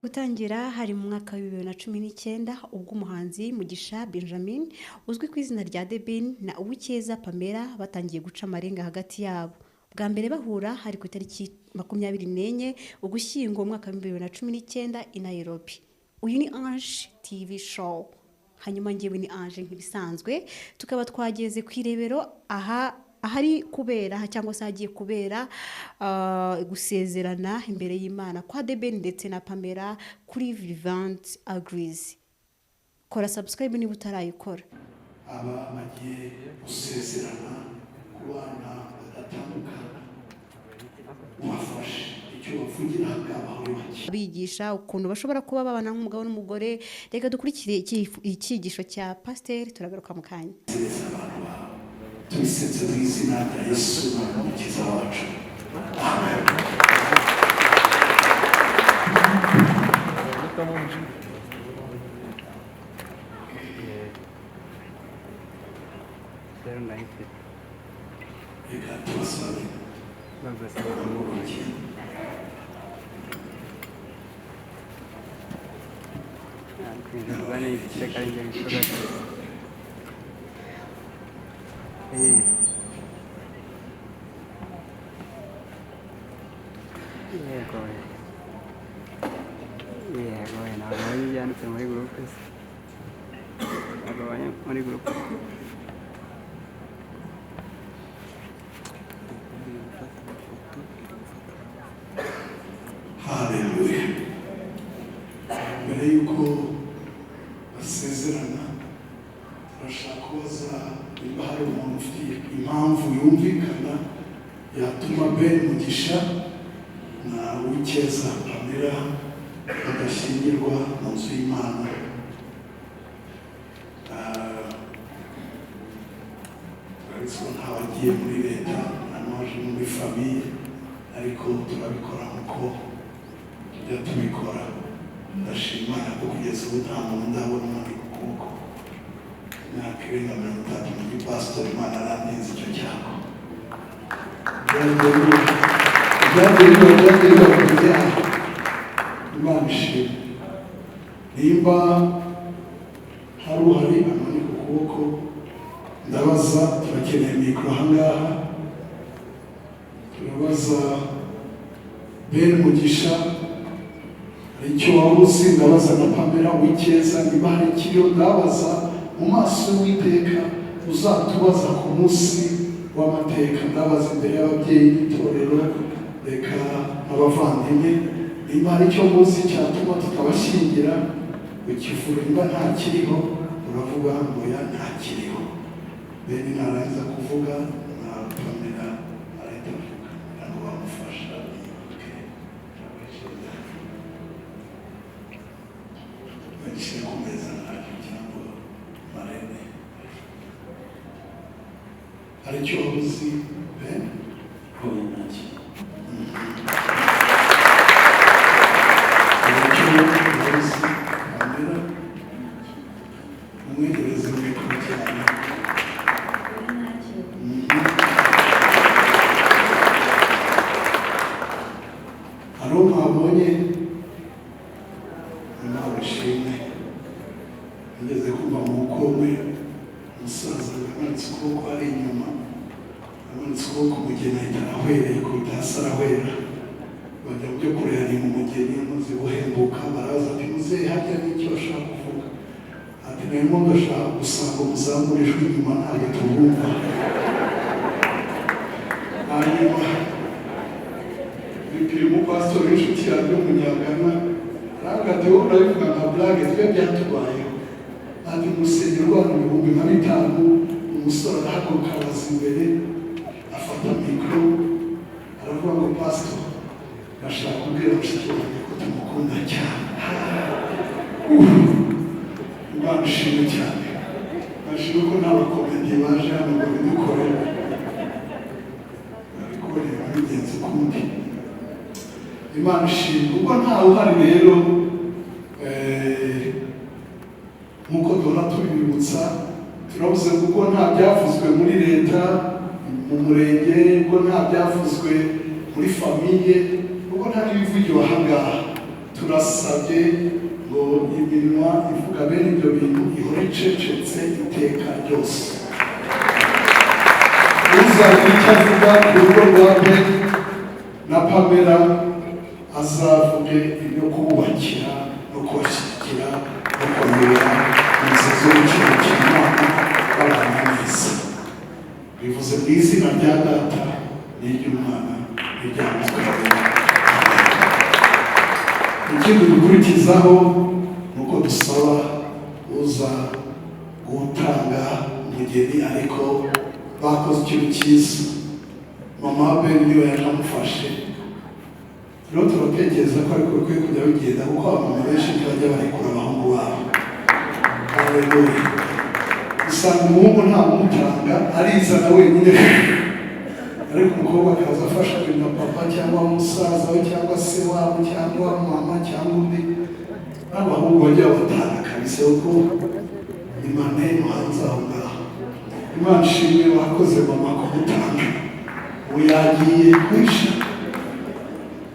Gutangira hari mu mwaka wa 2019 ubwo umuhanzi Mugisha Benjamin uzwi ku izina rya Debin na Uwikeza Pamela batangiye guca amarenga hagati yabo. Bwa mbere bahura hari ku itariki 24 Ugushyingo umwaka wa 2019 i Nairobi. Uyu ni Ange TV show. Hanyuma ngewe ni Ange nk'ibisanzwe tukaba twageze ku irebero ahari kubera cyangwa se hagiye kubera gusezerana imbere y'Imana kwa Deben ndetse na Pamela kuri Vivant Agrees. Kora subscribe niba utarayikora. Aba bagiye gusezerana ku bana badatandukana wafashe icyo bavugiraga bahuri bake Bigisha ukuntu bashobora kuba babana nk'umugabo n'umugore. Reka dukurikire icyigisho cya Pasteur turagaruka mu kanya. Tubisenze mu izina rya Yesu umukiza wacu. Amen. Reka tubasabe Haleluya. Mbere yuko basezerana turashaka kubaza niba hari umuntu ufite impamvu yumvikana yatuma Ben Mugisha na Uwikeza Pamela bagashyingirwa mu nzu y'Imana. Ariko ntabagiye muri leta nanaje muri famiye ariko turabikora nk'uko tujya tubikora. Ndashima ko kugeza ubu nta muntu ndabona muri kuko imyaka irenga 30 mu gipastor Imana arantinze icyo cyago. Imana ishimwe. Nimba hari uhari amanika ukuboko ndabaza turakeneye mikoro ahangaha. Turabaza Ben Mugisha icyo wabuze, ndabaza na Pamela Uwikeza niba hari ikiriyo, ndabaza mu maso y'Uwiteka uzatubaza ku munsi w'amateka. Ndabaza imbere y'ababyeyi b'itorero reka abavandimwe niba hari icyo muzi cyatuma tukabashyingira ukivura. Niba nta kiriho uravuga ngo ya nta kiriho. Ben narangiza kuvuga na Pamela arahita avuga ngo bamufasha Nishimye kumeza naje cyangwa marene. Hari icyo wabuze Ben? Hoya naki. Hari icyo wabuze Pamela? Umwegereze mikoro cyane. Hari mwabonye Imana ishimwe. Ngeze kumva mu bukwe umusaza amanitse ukuboko ari inyuma, amanitse ukuboko umugeni ahita arahwereye ku bitasi arahwera. Bajya mu byo kureba ni mu mugeni amaze guhembuka baraza ati muzehe hajya n'icyo bashaka kuvuga. Ati narimo ndashaka gusanga umuzamura ijwi inyuma ntabwo tubumva. Hanyuma bipira umupasitori w'inshuti yanjye w'umunyagana aragateho urabivuga nka blage twe byatubayeho. Ati musenge rwanda 5,000 umusore arahaguruka araza imbere afata mikoro aravuga ngo pastor bashaka kubwira mushiki wanjye ko tumukunda cyane. Imana ishimwe cyane. Bashimwe ko n'abakomedi baje hano ngo bidukorere babikorera bigenze kundi. Imana ishimwe. Ubwo ntawe uhari rero nk'uko duhora tubibutsa turavuze kuko nta byavuzwe muri leta mu murenge, kuko nta byavuzwe muri famiye, kuko nta n'ibivugiwe ahangaha. turasabye ngo iminwa ivuga bene ibyo bintu ihora icecetse iteka ryose. Uzagira icyo avuga ku rugo rwa Ben na Pamela azavuge ibyo kububakira no kubashyigikira no kongera imisozi y'igiciro cy'Imana babana neza. Bivuze mu izina rya Data n'iry'Umwana n'irya Mwuka. Ikindi dukurikizaho ni uko dusaba uza gutanga umugeni, ariko bakoze ikintu cyiza. Mama Ben niwe yanamufashe. Rero turatekereza ko ariko bikwiye kujya bigenda, kuko abamama benshi ntibajya barekura abahungu babo. Haleluya. Usanga umuhungu nta mumutanga, arizana wenyine, ariko umukobwa akaza afasha na papa cyangwa umusaza we cyangwa se wabo cyangwa mama cyangwa undi, n'abahungu bajya batanga kabisa, kuko Imana iri hanze aho ngaho. Imana ishimwe wakoze mama kumutanga, ubu yagiye kwisha.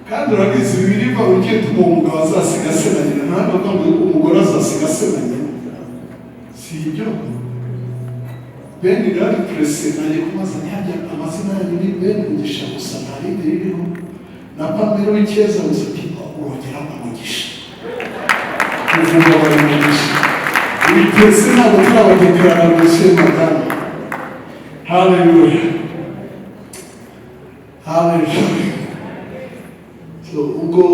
Kandi urabizi biriva ugiye tuma umugabo azasiga se na nyina, ntabwo ngo umugore azasiga se na nyina, si ibyo. Ben rari presse naye kumaza ntihajya amazina yanyu ni Ben Mugisha gusa, nta rindi ririho, na Pamela w'icyeza gusa, ati wongera umugisha, uvuga bari Mugisha. Iyi presse ntabwo turabadekarana rwose madamu. Haleluya, haleluya. So ubwo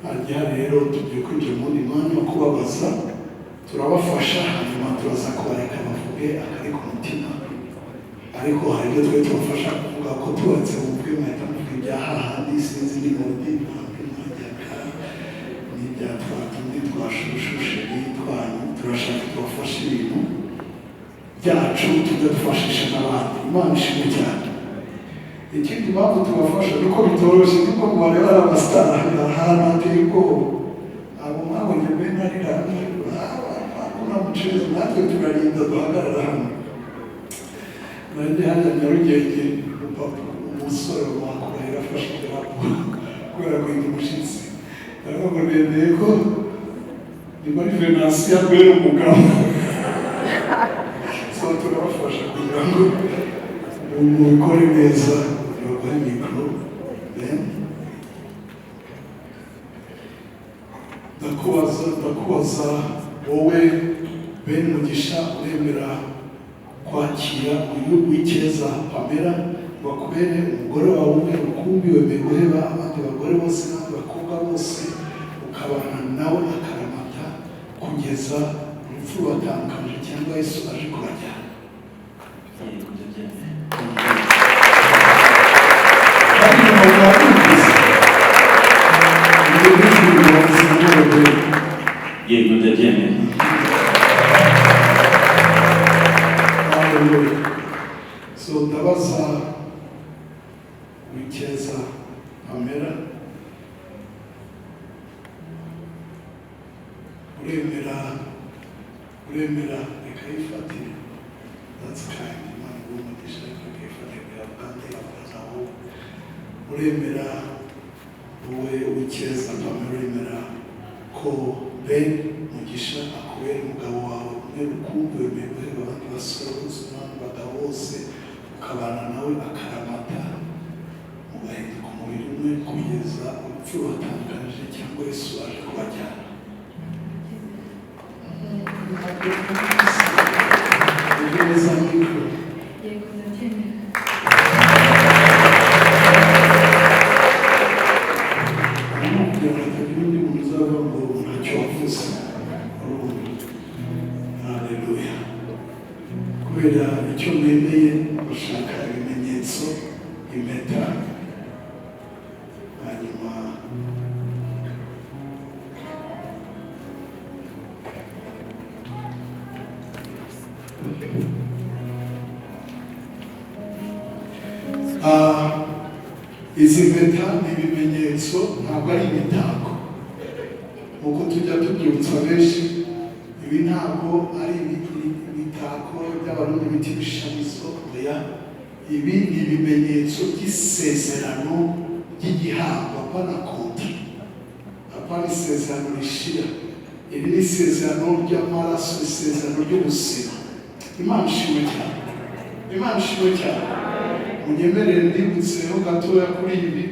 hajya rero tugiye kwinjira mu wundi mwanya wo kubabaza, turabafasha, hanyuma turaza kubareka bavuge akari ku mutima. Ariko hari ibyo twe tubafasha kuvuga ko tubatse mu bukwe, mwahita muvuga ibya hahandi sinzi n'ibindi mpamvu mwajyaga n'ibya twatundi twashushushe n'itwanyu. Turashaka tubafashe ibintu byacu tujya dufashisha n'abandi. Imana ishimwe cyane. Ikindi mpamvu tubafasha nuko bitoroshye, kuko mu bareba ari abasitari ahantu hateye ubwoba. Abo mwabonye Ben arira mucezi, natwe turarinda duhagarara hano. Nanjye hano Nyarugenge, umusore wakurahira afashe idarapo kubera guhinda umushyitsi, ariko ngo nemeye ko ni muri venansiyo abera umugabo. So turabafasha kugira ngo mubikore neza. Babahe mikoro. Ndakubaza wowe Ben Mugisha, uremera kwakira uyu w'icyeza Pamela ngo akubere umugore wawe umwe rukumbi, wemeye guheba abandi bagore bose n'abandi bakobwa bose, ukabana nawe akaramata kugeza urupfu rubatandukanyije cyangwa Yesu aje kubajyana? Yego ndabyemera. So ndabaza w'icyeza Pamela, uremera reka yifatire. That's kind. Imana umugisha reka yifatire kandi abazaho. Uremera wowe w'icyeza Pamela, uremera ko Ben Mugisha akubera umugabo wawe umwe rukumbi, wemeye guheba abandi basore bose n'abandi bagabo bose, ukabana nawe akaramata, mugahinduka umubiri umwe kugeza urupfu rubatandukanyije cyangwa Yesu aje kubajyana? Haleluya. Kubera icyo mwemeye, bashaka ibimenyetso, impeta, hanyuma izi mpeta ni ibimenyetso, ntabwo ari imitako. Nk'uko tujya tubyibutsa benshi, ibi ntabwo ari imitako by'abarundi bita ibishamizo, oya. Ibi ni ibimenyetso by'isezerano ry'igihango, apana kontra. apana isezerano rishira, iri ni isezerano ry'amaraso, isezerano ry'ubuzima. Imana ishimwe cyane, Imana ishimwe cyane. Munyemerere ndibutseho gatoya kuri ibi.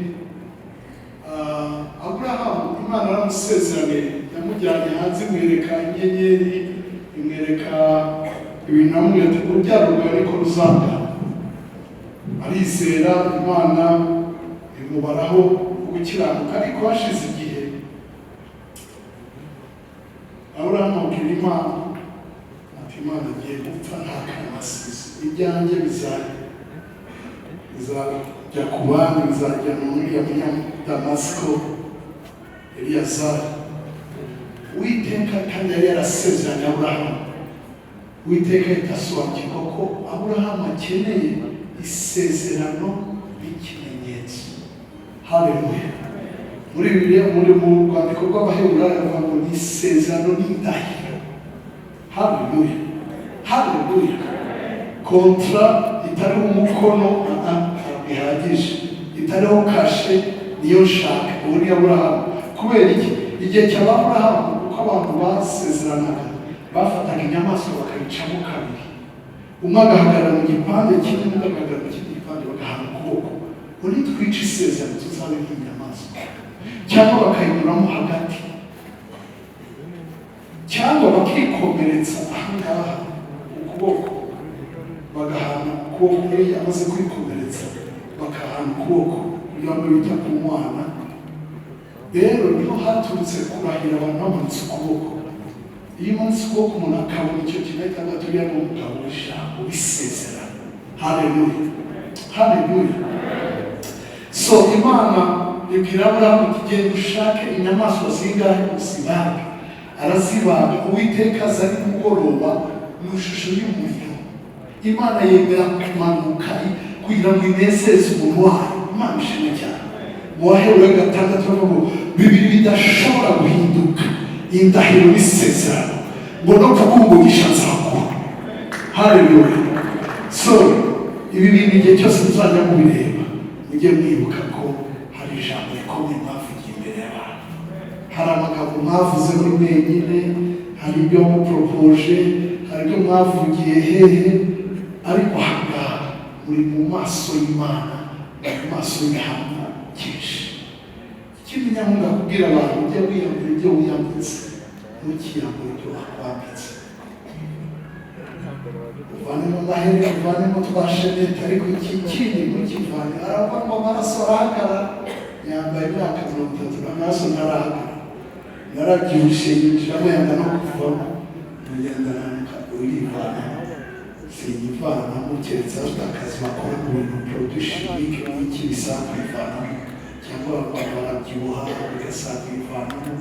Aburahamu Imana yaramusezeraniye, yamujyanye hanze imwereka inyenyeri, imwereka ibintu amwereka urubyaro rwawe niko ruzangana. Arizera Imana imubaraho gukiranuka, ariko hashize igihe Aburahamu abwira Imana ati, Imana agiye gupfa nta kanasize, ibyanjye bizajya ku bandi, bizajya muri ya Damasiko Eliyazari. Uwiteka kandi yari yarasezeranye Aburahamu. Uwiteka itasobanukirwa ko Aburahamu akeneye isezerano n'ikimenyetso. Haleluya. Muri Bibiliya, muri mu rwandiko rw'Abaheburayo bavuga ngo ni isezerano n'indahiro. Haleluya, haleluya. Kontra itariho umukono bihagije, itariho kashe niyo nshaka. Ubu ni Aburahamu. Kubera iki? Igihe cy'Aburahamu uko abantu basezeranaga, bafataga inyamaswa bakayicamo kabiri. Umwe agahagarara mu gipande kimwe, undi agahagarara mu kindi gipande, bagahana ukuboko ngo nitwica isezerano tuzabe nk'inyamaswa. Cyangwa bakayinyuramo hagati, cyangwa bakikomeretsa ahangaha ukuboko, bagahana ukuboko. Iyo yamaze kwikomeretsa bakahana ukuboko kugira ngo bijya ku mwana. Rero niho haturutse kurahira abantu bamanitse ukuboko. Iyo umanitse ukuboko umuntu akabona icyo kintu ahita agaturiya n'umugabo w'ijambo w'isezerano. Haleluya, haleluya. So Imana ibwira Aburahamu iti, genda ushake inyamaswa zingahe uzibaga. Arazibaga. Uwiteka aza ari mugoroba mu ishusho y'umuriro. Imana yemera kumanuka kugira ngo inezeze umuntu wayo. Imana ishimwe cyane. Mu Baheburayo 6 bavuga ngo bibiri bidashobora guhinduka, indahiro n'isezerano, ngo no kukungugisha nzaguha. Haleluya. So ibi bintu igihe cyose muzajya mubireba, mujye mwibuka ko hari ijambo rikomeye mwavugiye imbere y'abantu. Hari amagambo mwavuze muri mwenyine, hari ibyo muporopoje, hari ibyo mwavugiye hehe, ariko ahangaha muri mu maso y'Imana, mu maso y'Imana cyinshi. Ikindi nyamwanga kubwira abantu, ujya wiyambura ibyo wiyambitse, ntukiyambure ibyo wakwambitse. Uvanemo amaherere, uvanemo twa shenete, ariko iki kindi ntukivane. Aravamo amaraso arahagarara. Yambaye imyaka 30, amaraso ntarahagarara, narabyibushye yinjiramo yanga no kuvamo. Ugenda urivana, sinyivanamo keretse afite akazi bakora mu bintu produshimike n'iki bisaba kwivanamo, cyangwa abantu barabyibuha bigasaba kwivanamo.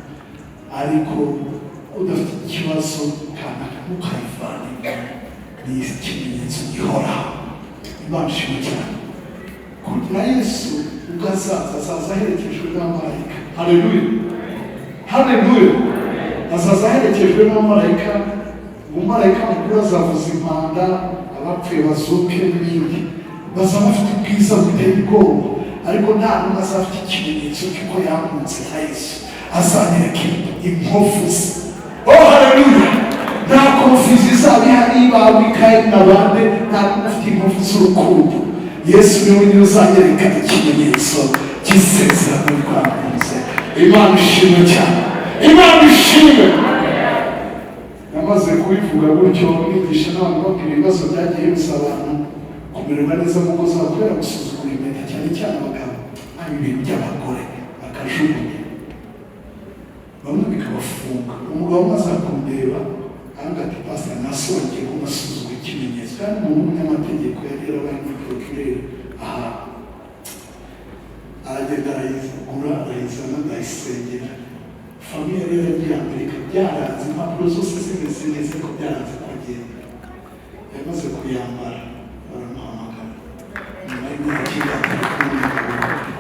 Ariko udafite ikibazo kanaka ntukayivanemo, ni ikimenyetso gihoraho. Imana ishimwe cyane. Na Yesu ubwo azaza aherekejwe n'abamarayika. Haleluya, haleluya. Azaza aherekejwe n'abamarayika. Umumarayika mukuru azavuza impanda, abapfuye bazuke n'ibindi. Bazaba bafite ubwiza buteye ubwoba, ariko nta n'umwe azafite ikimenyetso cy'uko yambutse na Yesu. Azanyereka inkovu ze. Oh haleluya. Nta konfizi izaba ihari babikaye n'abandi, nta n'umwe ufite inkovu z'urukundo. Yesu niwe nyine uzanyereka ikimenyetso cy'isezerano rwambutse. Imana ishimwe cyane, Imana ishimwe. Namaze kubivuga gutyo nigisha n'abantu babwira ibibazo byagiye biza abantu kumererwa neza mu ngo zabo kubera gusuzugura impeta, cyane cyane abagabo. Hari ibintu by'abagore bakajugunya, bamwe bikabafunga. Umugabo umaze kundeba aravuga ati, pastor nasongeye kumusuzugura ikimenyetso, kandi umuntu w'umunyamategeko yari yarabaye muri procureur. Aha aragenda arayigura, arayizana, arayisengera. Famiye rero yagiye Amerika, byaranze impapuro zose zimeze neza, ko byaranze kugenda. Yamaze kuyambara baramuhamagara, nyuma y'imyaka itatu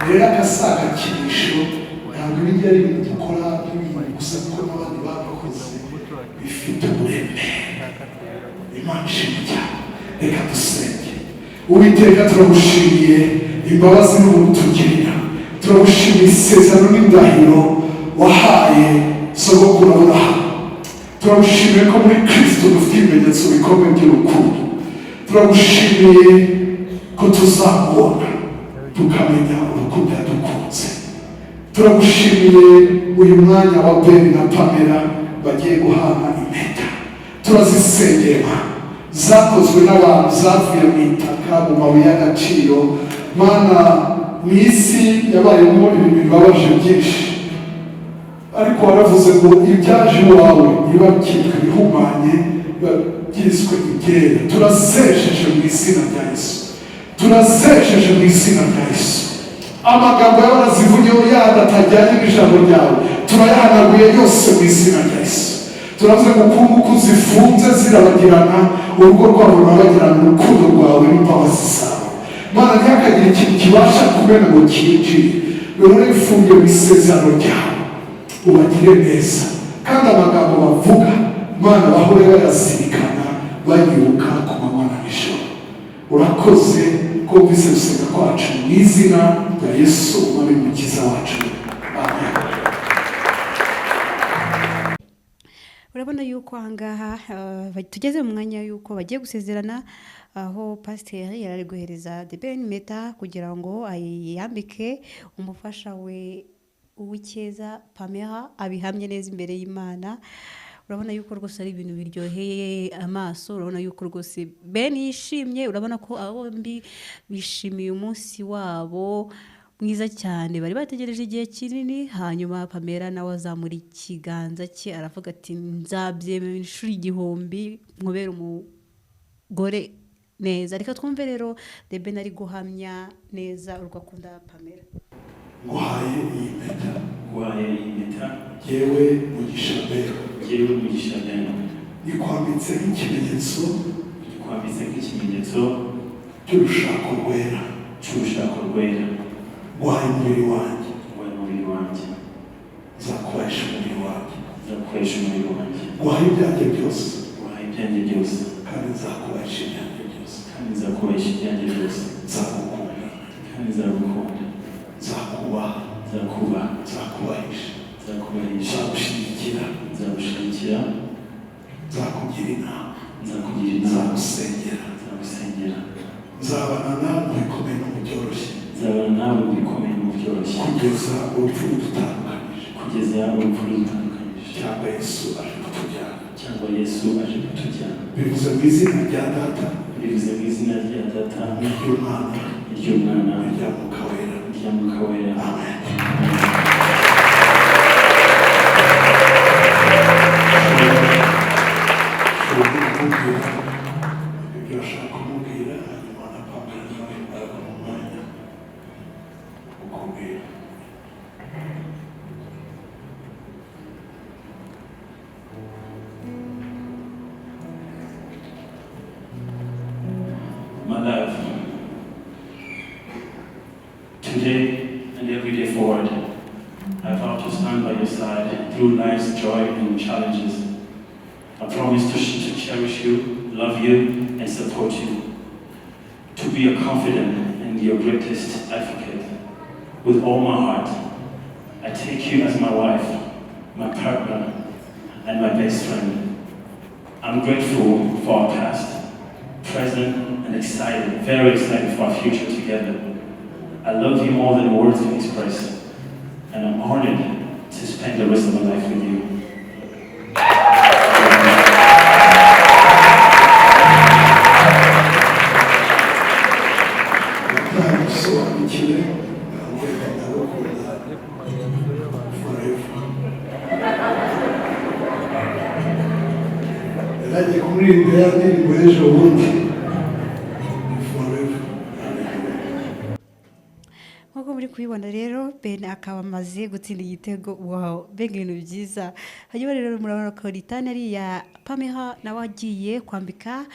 rero akasaga kinisho. Ntabwo ibijya ari ibintu dukora n'ibintu gusa, kuko n'abandi babakoze bifite uburemere. Imana ishimwe cyane. Reka dusenge. Uwiteka turagushimiye imbabazi n'ubutugirira, turagushimiye isezerano n'indahiro wahaye sogokuru Aburahamu. Turagushimiye ko muri Kristo dufite ibimenyetso bikomeye by'urukundo. Turagushimiye ko tuzamubona tukamenya urukundo yadukunze. Turagushimiye uyu mwanya wa Ben na Pamela bagiye guhana impeta. Turazisengera zakozwe n'abantu, zavuye mu itaka, mu mabuye y'agaciro. Mana, mu isi yabayemo ibintu bibabaje byinshi, ariko waravuze ngo ibyaje iwawe biba byitwa ibihumanye, byiswe ibyera. Turazesheje mu izina rya Yesu, turazesheje mu izina rya Yesu. Amagambo y'abarazivuyeho yandi atajyanye n'ijambo ryawe turayahanaguye yose mu izina rya Yesu. Turavuze ngo uko zifunze zirabagirana, urugo rwabo rurabagirana, urukundo rwawe n'imbabazi zawe. Mana, ntihakagire ikintu kibasha kumena ngo kinjire. Rero ifungiye mu isezerano ryawe, ubagire neza, kandi amagambo bavuga Mana bahore bayazirikana, bayibuka ku manywa na nijoro. Urakoze ko wumvise gusenga kwacu mu izina rya Yesu umwami n'umukiza wacu, amen. Urabona yuko ahangaha tugeze mu mwanya yuko bagiye gusezerana, aho pasiteri yari ari guhereza The Ben impeta kugira ngo ayambike umufasha we Uwicyeza Pamela, abihamye neza imbere y'Imana. Urabona yuko rwose ari ibintu biryoheye amaso. Urabona yuko rwose Ben yishimye. Urabona ko abo bombi bishimiye umunsi wabo mwiza cyane, bari bategereje igihe kinini. Hanyuma Pamela nawe azamura ikiganza cye aravuga ati nzabyemera inshuro 1000 nkubera umugore neza. Reka twumve rero The Ben ari guhamya neza urwo akunda Pamela. Nguhaye iyi mpeta, nguhaye iyi mpeta, yewe mugisha Ben, yewe mugisha Ben, ikwambitse nk'ikimenyetso, ikwambitse nk'ikimenyetso cy'urushako rwera, cy'urushako rwera. Nguhaye umubiri wanjye, nguhaye umubiri wanjye, nzakoresha umubiri wanjye, nzakoresha umubiri wanjye. Nguhaye ibyanjye byose, nguhaye ibyanjye byose, kandi nzakoresha ibyanjye byose, kandi nzakoresha ibyanjye byose. Nzagukunda, kandi nzagukunda, nzakubaha, nzakubaha, nzakubahisha, nzakubahisha, nzagushyigikira, nzagushyigikira, nzakugira inama, nzakugira inama, nzagusengera, nzagusengera. Nzabana nawe mu bikomeye no mu byoroshye, nzabana nawe mu bikomeye no mu byoroshye, kugeza urupfu rudutandukanije, kugeza urupfu rudutandukanije, cyangwa Yesu aje kutujyana, cyangwa Yesu aje kutujyana. Bivuze mu izina rya Data, bivuze mu izina rya Data, n'iry'Umwana, n'iry'Umwana, n'irya Mwuka Wera, n'irya Mwuka Wera. amen. My love, today and every day forward, I vow to stand by your side through life's joy and challenges. I promise to cherish you, love you, and support you. To be your confidant and your greatest advocate. With all my heart, I take you as my wife, my partner, and my best friend. I'm grateful for our past, present, and excited, very excited for our future together. I love you more than words can express, and I'm honored to spend the rest of my life with you. Nk'uko muri kubibona rero Ben akaba amaze gutsinda igitego. Wow, mbega ibintu byiza. Hanyuma rero murabona ko ritani ari ya Pamela nawe agiye kwambika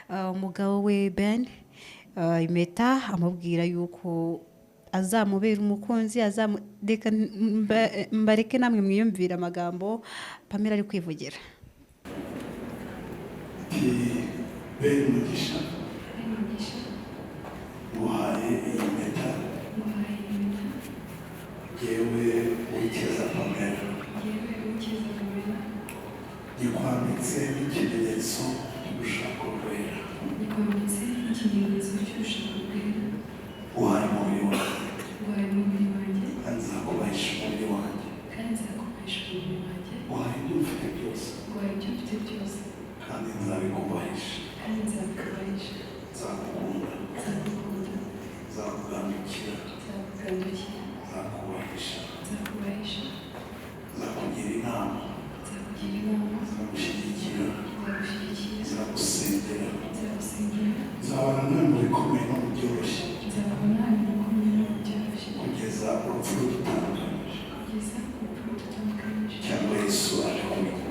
umugabo we Ben impeta, amubwira yuko azamubera umukunzi, azamureka mbareke namwe mwiyumvira amagambo Pamela ari kwivugira. Ben mugisha, nguhaye iyi mpeta, yewe Uwicyeza Pamela, gikwambitse n'ikimenyetso cy'ugushaka urwera uhari umubiri wanjye kandi nzakubahisha umubiri wanjye uhari ibyo ufite byose kandi nzabikubahisha nzagukunda nzakugandukira nzakubahisha nzakugira inama nzagushyigikira nzagusengera nzabana nawe mu bikomeye no mu byoroshye kugeza urupfu rudutandukanyije cyangwa Yesu aje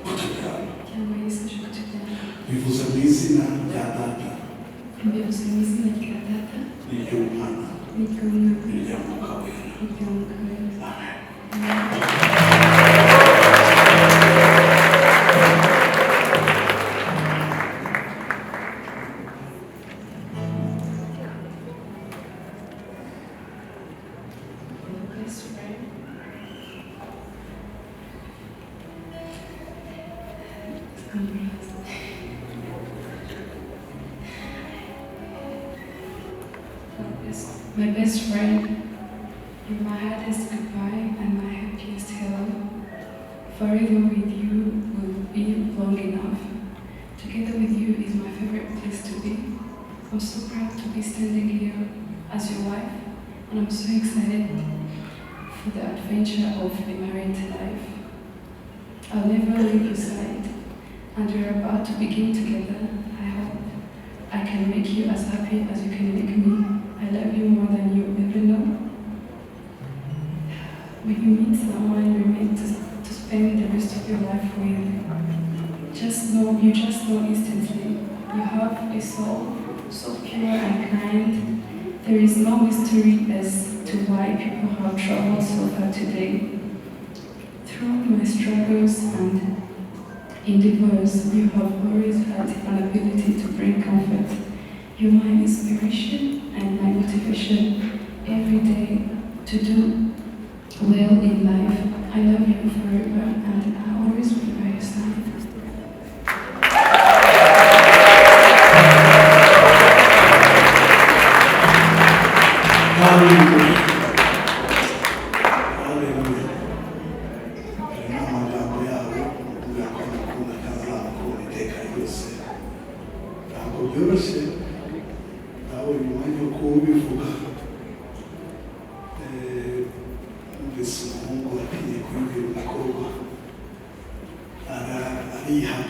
kutujyana bivuze mu izina rya data n'iry'umwana n'irya mwuka wera My best friend, you're my hardest goodbye and my happiest hello. Forever with you will be long enough. Together with you is my favorite place to be. I'm so proud to be standing here as your wife, and I'm so excited for the adventure of the married life. I'll never leave your side, and we're about to begin together. I hope I can make you as happy as you can make me. I love you more than you ever know. When you meet someone you're meant to spend the rest of your life with, you just know instantly. You have a soul so pure and kind. There is no mystery as to why people have traveled so far today. Through my struggles and endeavors, you have always had an ability to bring comfort. You're my inspiration and my motivation every day to do well in life. I love you forever and I'll always be by your side. Hallelujah. Hallelujah. Amagambo yawe ugakunda kazakura iteka ryose. Ntabwo byoroshye nawe umwanya wo kubivuga. Mbese umuhungu atinye kubibwira umukobwa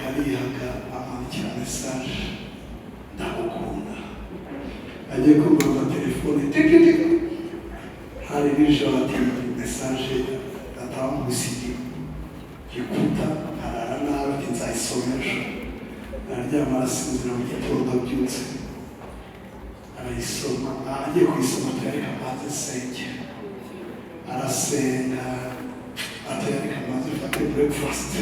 arihaga amwandikira mesaje ndagukunda. Agiye kumva amatelefone tikitiki hari nijoro ati mesaje atamusigiye gikuta arara nabi ati nzayisomesha araryama arasinzira mu gitondo abyutse arayisoma agiye kuyisoma atayareka amazi asenge arasenga atayareka amazi afate breakfast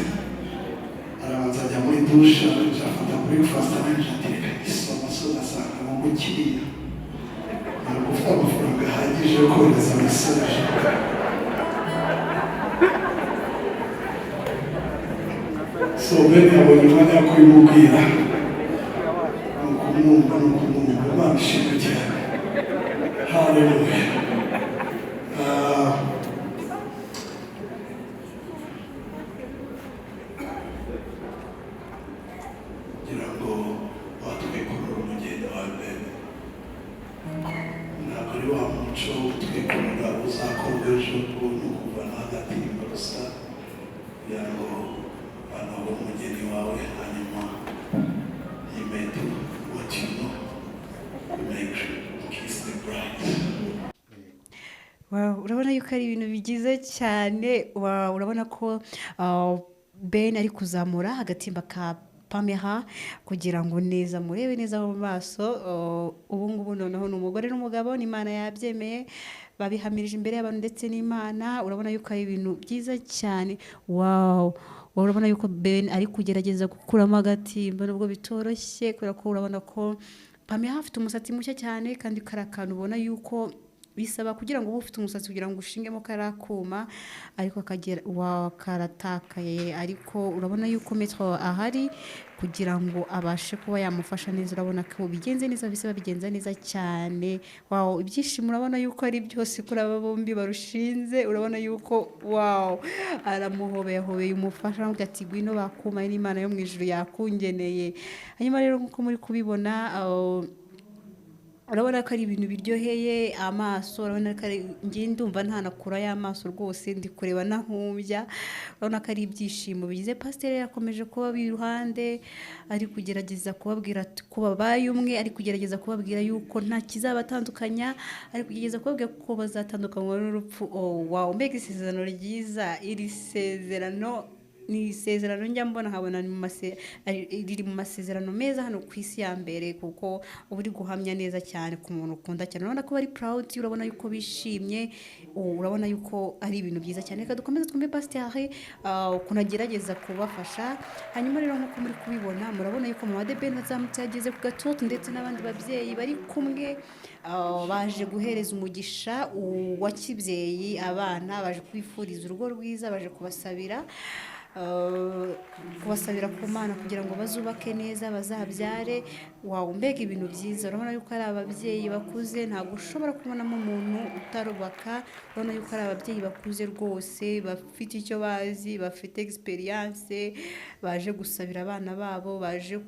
arabanza ajya muri dushe afata breakfast arangije atereka isoma so asanga mu mukiriya ntabwo ufite amafaranga ahagije yo kohereza mesaje so bene yabonye umwanya wo kubimubwira ni ukumwumva Imana ishimwe cyane. Hallelujah. Kugira ngo watwikurura umugeni wawe bene ntabwo ari wa muco wo gutwikurura uzakorwa ejo bundi kuva n'agatimba gusa kugira ngo banabone umugeni wawe hanyuma you may do what you know to make kiss the bride. Urabona yuko ari ibintu bigize cyane. Urabona ko Ben ari kuzamura agatimba ka Pamela kugira ngo neza murebe neza mu maso. Ubu ngubu noneho ni umugore n'umugabo, n'Imana yabyemeye, babihamirije imbere y'abantu ndetse n'Imana. Urabona yuko ari ibintu byiza cyane. Wow, urabona yuko Ben ari kugerageza gukuramo agatimba nubwo bitoroshye, kubera ko urabona ko Pamela afite umusatsi mushya cyane kandi karakantu ubona yuko bisaba kugira ngo ube ufite umusatsi kugira ngo ushingemo karakuma ariko akagera wakaratakaye, ariko urabona yuko metro ahari kugira ngo abashe kuba yamufasha neza. Urabona ko bigenze neza, bisaba bigenza neza cyane. Wow, ibyishimo urabona yuko ari byose kuri aba bombi barushinze. Urabona yuko wow, aramuhobeye umufasha ati gwino bakuma n'Imana yo mu ijuru yakungeneye. Hanyuma rero nkuko muri kubibona urabona ko ari ibintu biryoheye amaso. Urabona ko ngiye ndumva ntanakura y'amaso rwose, ndi kureba nahumbya. Urabona ko ari ibyishimo bigize. Pasiteri yakomeje kuba iruhande, ari kugerageza kubabwira ko babaye umwe, ari kugerageza kubabwira yuko nta kizabatandukanya, ari kugerageza kubabwira ko bazatandukanywa n'urupfu. Oh wow, mbega isezerano ryiza. Iri sezerano ni isezerano njya mbona nkabona riri mu masezerano meza hano ku isi ya mbere, kuko uba uri guhamya neza cyane ku muntu ukunda cyane. Urabona ko bari proud, urabona yuko bishimye, urabona yuko ari ibintu byiza cyane. Reka dukomeze twumve pasiteri ukuntu agerageza kubafasha. Hanyuma rero nk'uko muri kubibona murabona yuko mama de Ben azamutse yageze ku gatoto, ndetse n'abandi babyeyi bari kumwe baje guhereza umugisha wa kibyeyi abana, baje kwifuriza urugo rwiza, baje kubasabira ku Mana kugira ngo bazubake neza, bazabyare. Wow, mbega ibintu byiza. Urabona yuko ari ababyeyi bakuze, ntabwo ushobora kubonamo umuntu utarubaka. Urabona yuko ari ababyeyi bakuze rwose, bafite icyo bazi, bafite experience, baje gusabira abana babo, baje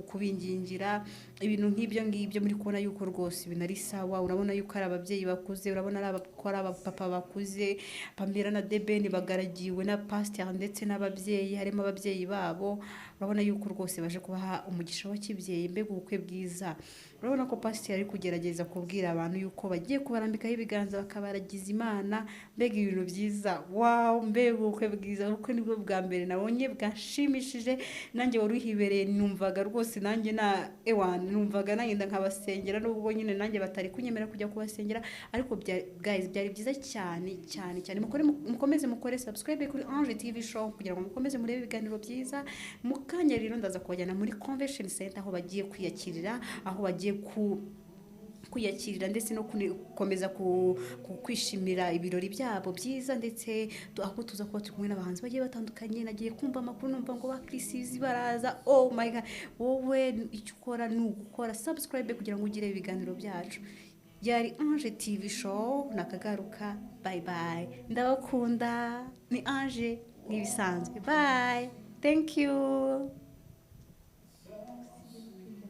kubingingira. Ibintu nk'ibyo ngibyo muri kubona yuko rwose ibintu ari sawa. Urabona yuko ari ababyeyi bakuze, urabona ari abapapa bakuze. Pamela na Deben bagaragiwe na pastor ndetse n'ababyeyi, harimo ababyeyi babo. Urabona yuko rwose baje kubaha umugisha wa kibyeyi. Mbega ubukwe bwiza. Urabona ko pastor ari kugerageza kubwira abantu yuko bagiye kubarambikaho ibiganza bakabaragiza Imana. Mbega ibintu byiza. Wow, mbega ubukwe bwiza. Ubukwe nibwo bwa mbere nabonye bwanshimishije, nanjye wari uhibereye numvaga rwose nanjye numvaga nanjye nkabasengera, nubwo nyine nanjye batari kunyemera kujya kubasengera, ariko guys byari byiza cyane cyane cyane. Mukomeze mukore subscribe kuri Ange TV show kugira ngo mukomeze murebe ibiganiro byiza. Mukanya rero ndaza kubajyana muri convention center aho bagiye kwiyakirira, aho bagiye kwiyakirira ndetse no gukomeza kwishimira ibirori byabo byiza, ndetse aho tuza kuba turi kumwe n'abahanzi bagiye batandukanye. Nagiye kumva amakuru numva ngo bakirisizi baraza. Oh my god, wowe icyo ukora ni ugukora subscribe kugira ngo ugire ibiganiro byacu. Byari Ange TV show, nakagaruka. Bye bye, ndabakunda. Ni Ange nk'ibisanzwe. Bye, thank you.